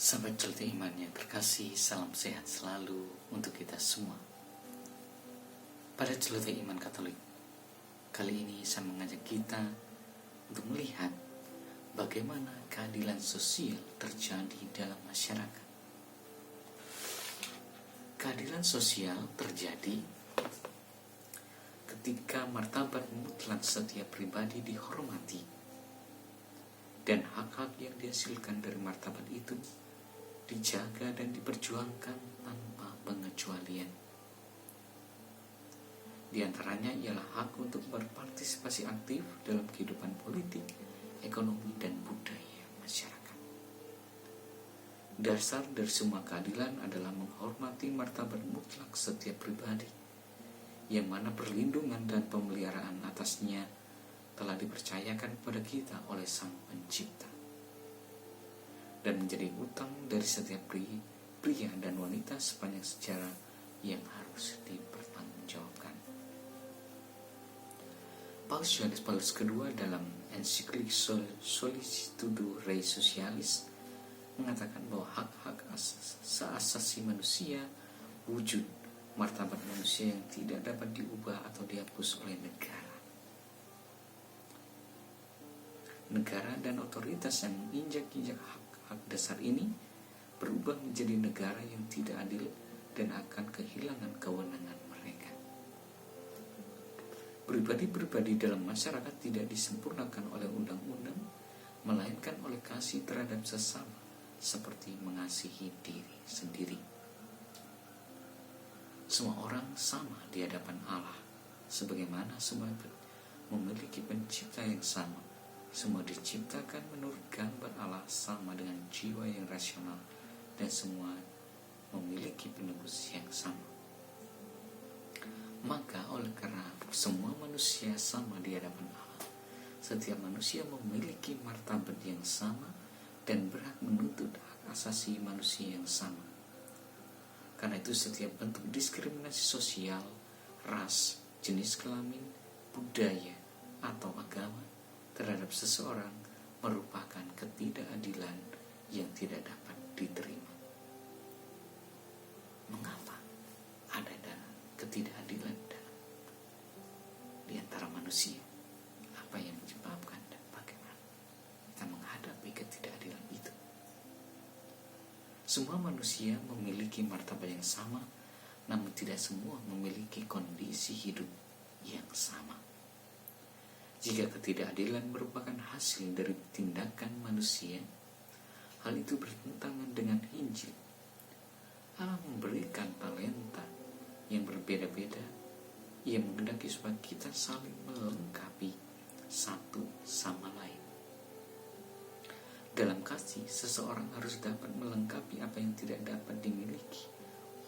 Sahabat Celtik Iman yang terkasih, salam sehat selalu untuk kita semua. Pada Celtik Iman Katolik, kali ini saya mengajak kita untuk melihat bagaimana keadilan sosial terjadi dalam masyarakat. Keadilan sosial terjadi ketika martabat mutlak setiap pribadi dihormati dan hak-hak yang dihasilkan dari martabat itu dijaga dan diperjuangkan tanpa pengecualian. Di antaranya ialah hak untuk berpartisipasi aktif dalam kehidupan politik, ekonomi, dan budaya masyarakat. Dasar dari semua keadilan adalah menghormati martabat mutlak setiap pribadi, yang mana perlindungan dan pemeliharaan atasnya telah dipercayakan kepada kita oleh Sang Pencipta, dan menjadi utang dari setiap pria dan wanita sepanjang sejarah yang harus dipertanggungjawabkan. Paus Yohanes Paulus II dalam ensiklik Solicitudo Rei Socialis mengatakan bahwa hak-hak asasi manusia wujud martabat manusia yang tidak dapat diubah atau dihapus oleh negara. Negara dan otoritas yang menginjak-injak hak dasar ini berubah menjadi negara yang tidak adil dan akan kehilangan kewenangan mereka. Pribadi-pribadi dalam masyarakat tidak disempurnakan oleh undang-undang, melainkan oleh kasih terhadap sesama, seperti mengasihi diri sendiri. Semua orang sama di hadapan Allah, sebagaimana semua memiliki pencipta yang sama. Semua diciptakan menurut gambar Allah sama dengan jiwa yang rasional, dan semua memiliki penebus yang sama. Maka oleh karena semua manusia sama di hadapan Allah, setiap manusia memiliki martabat yang sama dan berhak menuntut hak asasi manusia yang sama. Karena itu setiap bentuk diskriminasi sosial, ras, jenis kelamin, budaya, atau agama terhadap seseorang merupakan ketidakadilan yang tidak dapat diterima. Mengapa ada ketidakadilan di antara manusia? Apa yang menyebabkan dan bagaimana kita menghadapi ketidakadilan itu? Semua manusia memiliki martabat yang sama, namun tidak semua memiliki kondisi hidup yang sama. Jika ketidakadilan merupakan hasil dari tindakan manusia, hal itu bertentangan dengan Injil. Allah memberikan talenta yang berbeda-beda. Ia menghendaki supaya kita saling melengkapi satu sama lain. Dalam kasih, seseorang harus dapat melengkapi apa yang tidak dapat dimiliki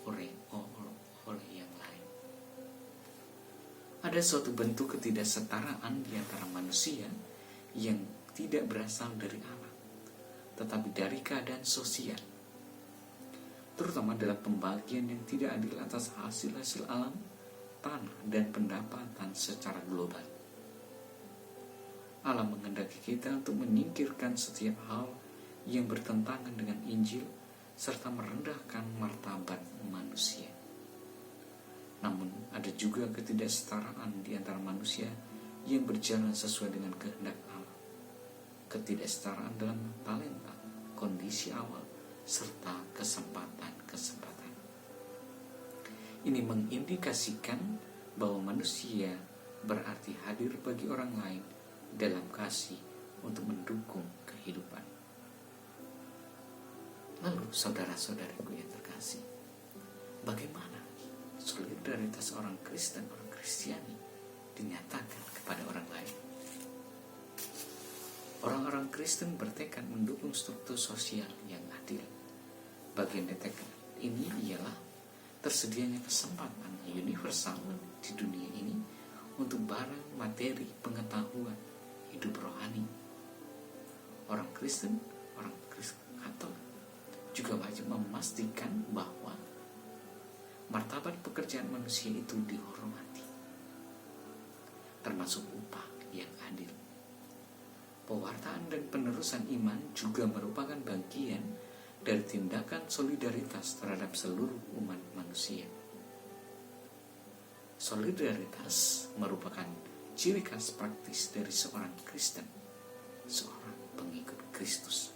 oleh yang lain. Ada suatu bentuk ketidaksetaraan di antara manusia yang tidak berasal dari Allah, tetapi dari keadaan sosial, terutama dalam pembagian yang tidak adil atas hasil-hasil alam, tanah, dan pendapatan secara global. Allah menghendaki kita untuk menyingkirkan setiap hal yang bertentangan dengan Injil serta merendahkan martabat manusia. Namun ada juga ketidaksetaraan di antara manusia yang berjalan sesuai dengan kehendak Allah. Ketidaksetaraan dalam talenta, kondisi awal, serta kesempatan-kesempatan. Ini mengindikasikan bahwa manusia berarti hadir bagi orang lain dalam kasih untuk mendukung kehidupan. Lalu saudara-saudariku yang terkasih, bagaimana solidaritas orang Kristen, orang Kristiani dinyatakan kepada orang lain? Orang-orang Kristen bertekad mendukung struktur sosial yang adil. Bagian dari tekad ini ialah tersedianya kesempatan universal di dunia ini untuk barang, materi, pengetahuan, hidup rohani. Orang Kristen, orang Katolik juga wajib memastikan bahwa martabat pekerjaan manusia itu dihormati, termasuk upah yang adil. Pewartaan dan penerusan iman juga merupakan bagian dari tindakan solidaritas terhadap seluruh umat manusia. Solidaritas merupakan ciri khas praktis dari seorang Kristen, seorang pengikut Kristus.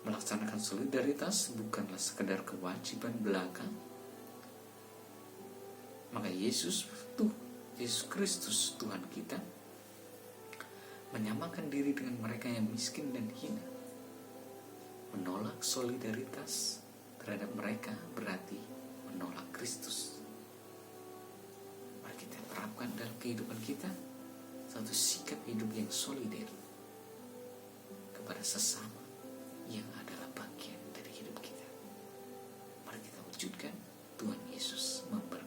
Melaksanakan solidaritas bukanlah sekedar kewajiban belaka. Maka Yesus Kristus Tuhan kita menyamakan diri dengan mereka yang miskin dan hina. Menolak solidaritas terhadap mereka berarti menolak Kristus. Mari kita terapkan dalam kehidupan kita satu sikap hidup yang solider kepada sesama yang adalah bagian dari hidup kita. Mari kita wujudkan. Tuhan Yesus memberkati.